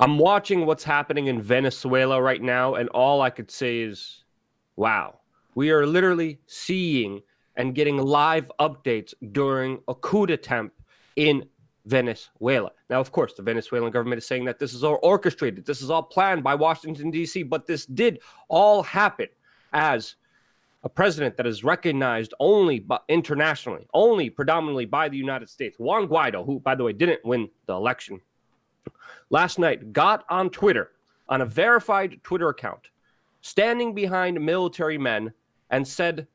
I'm watching what's happening in Venezuela right now, and all I could say is, wow, we are literally seeing and getting live updates during a coup attempt in Venezuela. Now, of course, the Venezuelan government is saying that this is all orchestrated, this is all planned by Washington, D.C., but this did all happen as a president that is recognized only internationally, only predominantly by the United States. Juan Guaido, who, by the way, didn't win the election, last night got on Twitter, on a verified Twitter account, standing behind military men, and said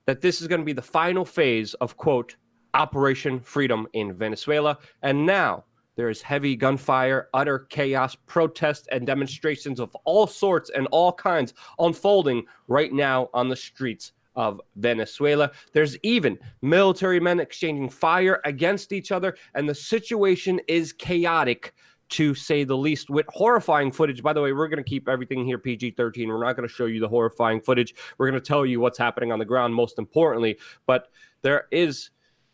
that this is going to be the final phase of, quote, Operation Freedom in Venezuela. And now there is heavy gunfire, utter chaos, protests, and demonstrations of all sorts and all kinds unfolding right now on the streets of Venezuela. There's even military men exchanging fire against each other, and the situation is chaotic, to say the least, with horrifying footage. By the way, we're going to keep everything here PG-13. We're not going to show you the horrifying footage. We're going to tell you what's happening on the ground, most importantly. But there is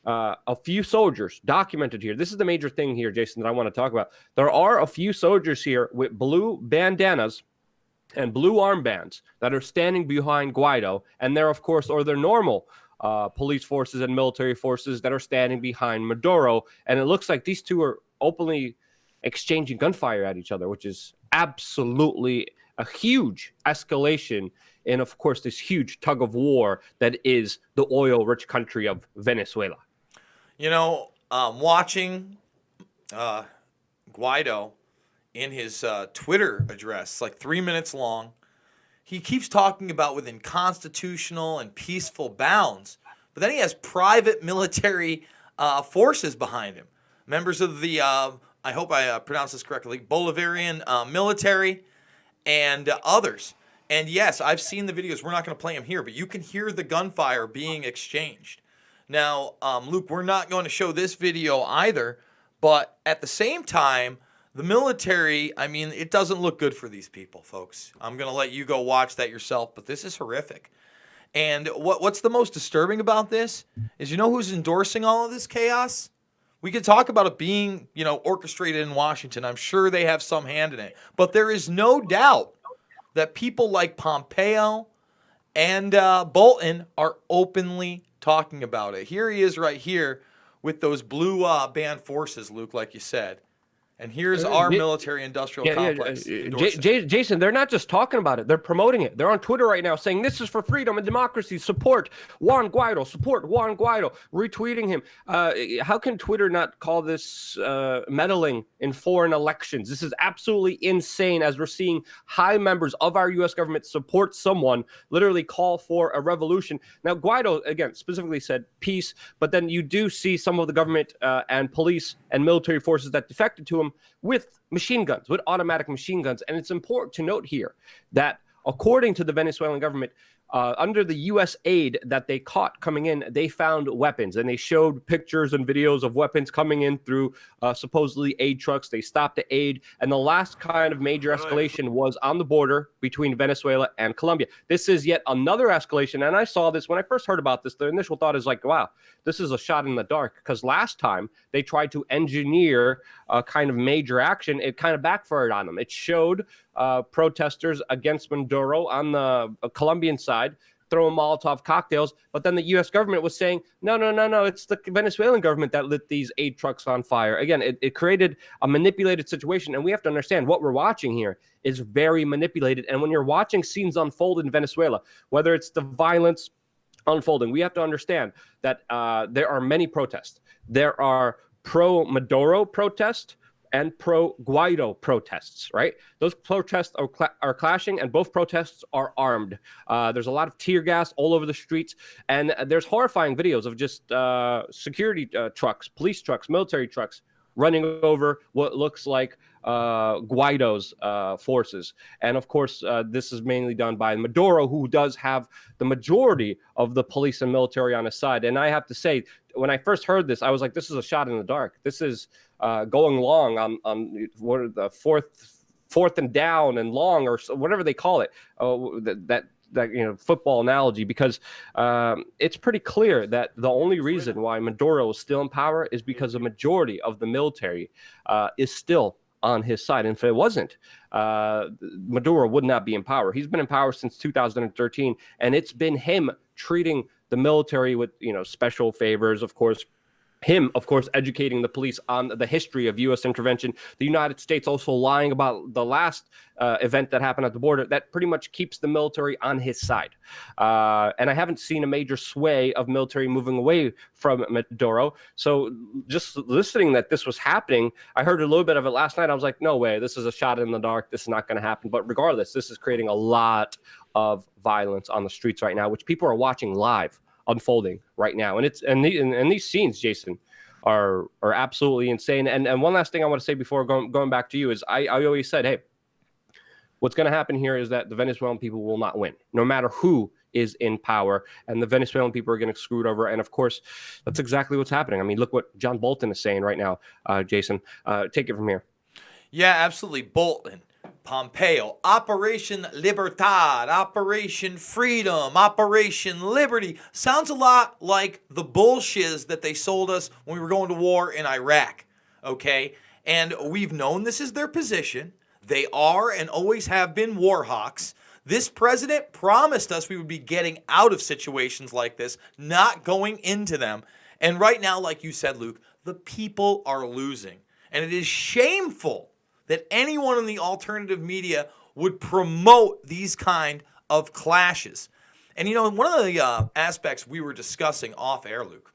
a few soldiers documented here. This is the major thing here, Jason, that I want to talk about. There are a few soldiers here with blue bandanas and blue armbands that are standing behind Guaido, and they're, of course, or they're normal police forces and military forces that are standing behind Maduro. And it looks like these two are openly exchanging gunfire at each other, which is absolutely a huge escalation in, of course, this huge tug of war that is the oil-rich country of Venezuela. You know, watching Guaido in his Twitter address, like 3 minutes long, he keeps talking about within constitutional and peaceful bounds, but then he has private military forces behind him, members of the I hope I pronounce this correctly, Bolivarian military and others. And yes, I've seen the videos. We're not going to play them here, but you can hear the gunfire being exchanged. Now, Luke, we're not going to show this video either, but at the same time, the military, I mean, it doesn't look good for these people, folks. I'm going to let you go watch that yourself, but this is horrific. And what's the most disturbing about this is, you know who's endorsing all of this chaos? We could talk about it being, orchestrated in Washington. I'm sure they have some hand in it. But there is no doubt that people like Pompeo and Bolton are openly talking about it. Here he is right here with those blue band forces, Luke, like you said. And here's our military-industrial complex. Jason, they're not just talking about it. They're promoting it. They're on Twitter right now saying, this is for freedom and democracy. Support Juan Guaido. Support Juan Guaido. Retweeting him. How can Twitter not call this meddling in foreign elections? This is absolutely insane, as we're seeing high members of our U.S. government support someone, literally call for a revolution. Now, Guaido, again, specifically said peace, but then you do see some of the government and police and military forces that defected to him with machine guns, with automatic machine guns. And it's important to note here that according to the Venezuelan government, under the U.S. aid that they caught coming in, they found weapons, and they showed pictures and videos of weapons coming in through supposedly aid trucks. They stopped the aid, and the last kind of major escalation was on the border between Venezuela and Colombia. This is yet another escalation, and I saw this when I first heard about this. The initial thought is like, wow, this is a shot in the dark, because last time they tried to engineer a kind of major action, it kind of backfired on them. It showed protesters against Maduro on the Colombian side throwing Molotov cocktails, but then the U.S. government was saying, no, it's the Venezuelan government that lit these aid trucks on fire. Again, it created a manipulated situation, and we have to understand what we're watching here is very manipulated. And when you're watching scenes unfold in Venezuela, whether it's the violence unfolding, we have to understand that there are many protests. There are pro-Maduro protests and pro-Guaido protests, right? Those protests are clashing, and both protests are armed. There's a lot of tear gas all over the streets, and there's horrifying videos of just security trucks, police trucks, military trucks running over what looks like Guaido's forces. And of course, this is mainly done by Maduro, who does have the majority of the police and military on his side. And I have to say, when I first heard this, I was like, this is a shot in the dark. This is going long on what are the fourth and down and long, or whatever they call it, that football analogy, because it's pretty clear that the only reason why Maduro is still in power is because a majority of the military is still on his side. And if it wasn't, Maduro would not be in power. He's been in power since 2013, and it's been him treating the military with, special favors, of course. Him, of course, educating the police on the history of U.S. intervention. The United States also lying about the last event that happened at the border. That pretty much keeps the military on his side. And I haven't seen a major sway of military moving away from Maduro. So just listening that this was happening, I heard a little bit of it last night. I was like, no way, this is a shot in the dark. This is not going to happen. But regardless, this is creating a lot of violence on the streets right now, which people are watching live unfolding right now. And these scenes, Jason, are absolutely insane. And one last thing I want to say before going back to you is I always said, hey, what's going to happen here is that the Venezuelan people will not win, no matter who is in power, and the Venezuelan people are getting screwed over. And of course, that's exactly what's happening. I mean, look what John Bolton is saying right now. Jason, take it from here. Yeah, absolutely. Bolton, Pompeo, Operation Libertad, Operation Freedom, Operation Liberty. Sounds a lot like the bullshiz that they sold us when we were going to war in Iraq, okay? And we've known this is their position. They are and always have been war hawks. This president promised us we would be getting out of situations like this, not going into them. And right now, like you said, Luke, the people are losing. And it is shameful that anyone in the alternative media would promote these kind of clashes. And, one of the aspects we were discussing off air, Luke,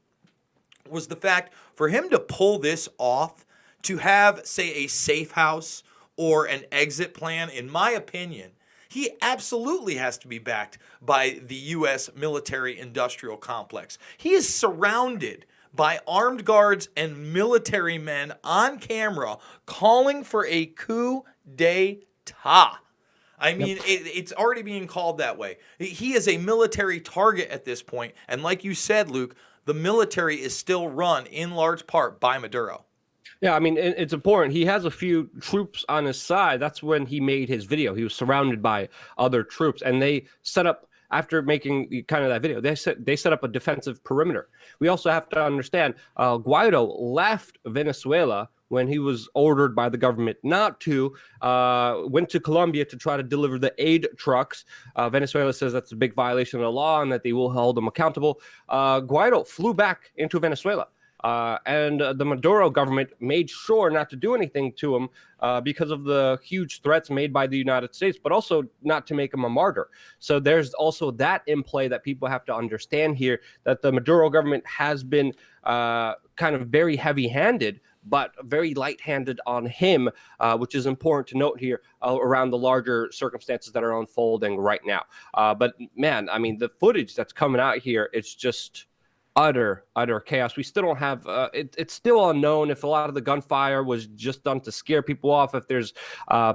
was the fact for him to pull this off, to have, say, a safe house or an exit plan, in my opinion, he absolutely has to be backed by the U.S. military-industrial complex. He is surrounded by armed guards and military men on camera calling for a coup d'etat. I mean, it's already being called that way. He is a military target at this point. And like you said, Luke, the military is still run in large part by Maduro. Yeah, I mean, it's important. He has a few troops on his side. That's when he made his video. He was surrounded by other troops, and they set up, after making kind of that video, they set up a defensive perimeter. We also have to understand, Guaido left Venezuela when he was ordered by the government not to, went to Colombia to try to deliver the aid trucks. Venezuela says that's a big violation of the law and that they will hold him accountable. Guaido flew back into Venezuela. And the Maduro government made sure not to do anything to him because of the huge threats made by the United States, but also not to make him a martyr. So there's also that in play that people have to understand here, that the Maduro government has been kind of very heavy-handed, but very light-handed on him, which is important to note here around the larger circumstances that are unfolding right now. But man, I mean, the footage that's coming out here, it's just utter chaos. We still don't have it's still unknown if a lot of the gunfire was just done to scare people off, if there's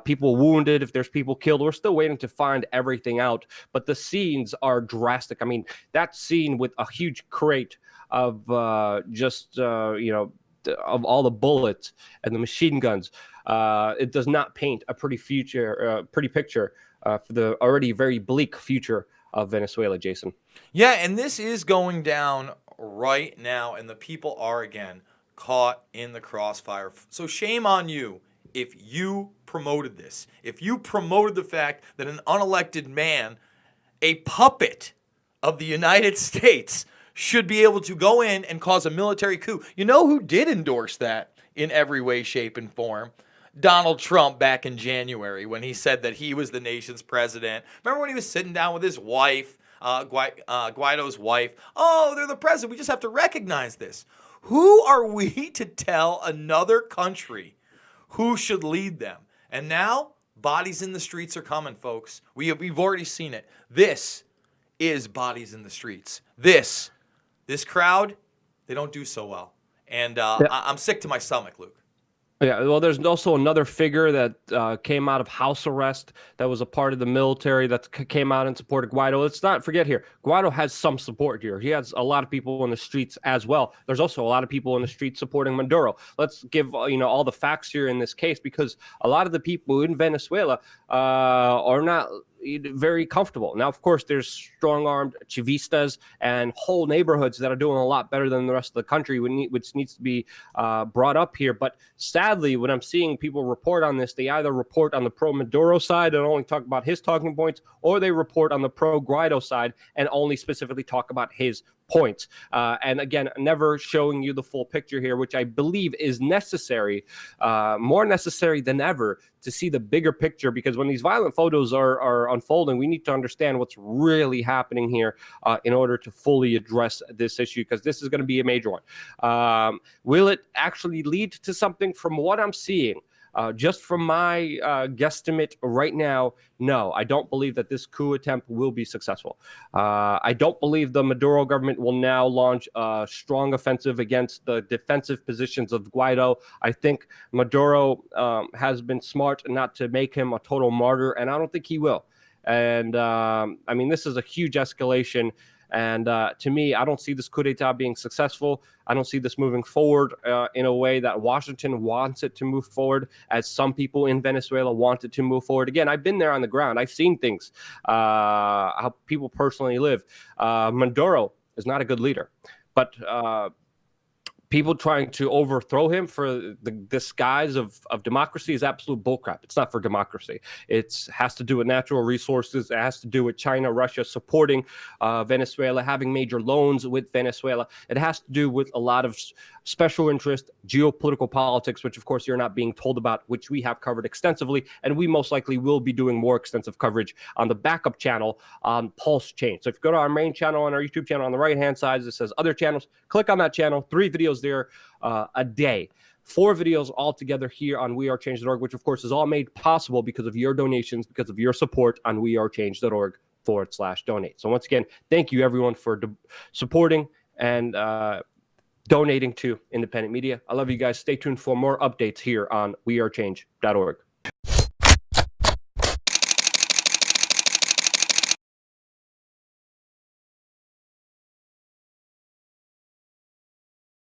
people wounded, if there's people killed. We're still waiting to find everything out, but the scenes are drastic. I mean, that scene with a huge crate of of all the bullets and the machine guns, it does not paint a pretty picture for the already very bleak future of Venezuela, Jason. Yeah, and this is going down right now, and the people are, again, caught in the crossfire. So shame on you if you promoted this. If you promoted the fact that an unelected man, a puppet of the United States, should be able to go in and cause a military coup. You know who did endorse that in every way, shape, and form? Donald Trump back in January when he said that he was the nation's president. Remember when he was sitting down with his wife, Guaido's wife? Oh, they're the president. We just have to recognize this. Who are we to tell another country who should lead them? And now, bodies in the streets are coming, folks. We've already seen it. This is bodies in the streets. This crowd, they don't do so well. And I'm sick to my stomach, Luke. Yeah, well, there's also another figure that came out of house arrest that was a part of the military that came out and supported Guaido. Let's not forget here, Guaido has some support here. He has a lot of people in the streets as well. There's also a lot of people in the streets supporting Maduro. Let's give all the facts here in this case, because a lot of the people in Venezuela are not very comfortable. Now, of course, there's strong-armed chavistas and whole neighborhoods that are doing a lot better than the rest of the country, which needs to be brought up here. But sadly, when I'm seeing people report on this, they either report on the pro-Maduro side and only talk about his talking points, or they report on the pro-Guaido side and only specifically talk about his points. And again, never showing you the full picture here, which I believe is necessary, more necessary than ever, to see the bigger picture, because when these violent photos are unfolding, we need to understand what's really happening here in order to fully address this issue, because this is going to be a major one. Will it actually lead to something? From what I'm seeing, just from my guesstimate right now, no, I don't believe that this coup attempt will be successful. I don't believe the Maduro government will now launch a strong offensive against the defensive positions of Guaido. I think Maduro has been smart not to make him a total martyr, and I don't think he will. And I mean, this is a huge escalation. And to me, I don't see this coup d'etat being successful. I don't see this moving forward in a way that Washington wants it to move forward, as some people in Venezuela want it to move forward. Again, I've been there on the ground. I've seen things, how people personally live. Maduro is not a good leader, but people trying to overthrow him for the disguise of democracy is absolute bullcrap. It's not for democracy. It has to do with natural resources. It has to do with China, Russia supporting Venezuela, having major loans with Venezuela. It has to do with a lot of special interest, geopolitical politics, which of course you're not being told about, which we have covered extensively. And we most likely will be doing more extensive coverage on the backup channel on Pulse Change. So if you go to our main channel on our YouTube channel, on the right-hand side, it says other channels. Click on that channel. 3 videos there a day. 4 videos altogether here on WeAreChange.org, which of course is all made possible because of your donations, because of your support on WeAreChange.org/donate. So once again, thank you everyone for supporting and donating to independent media. I love you guys. Stay tuned for more updates here on WeAreChange.org.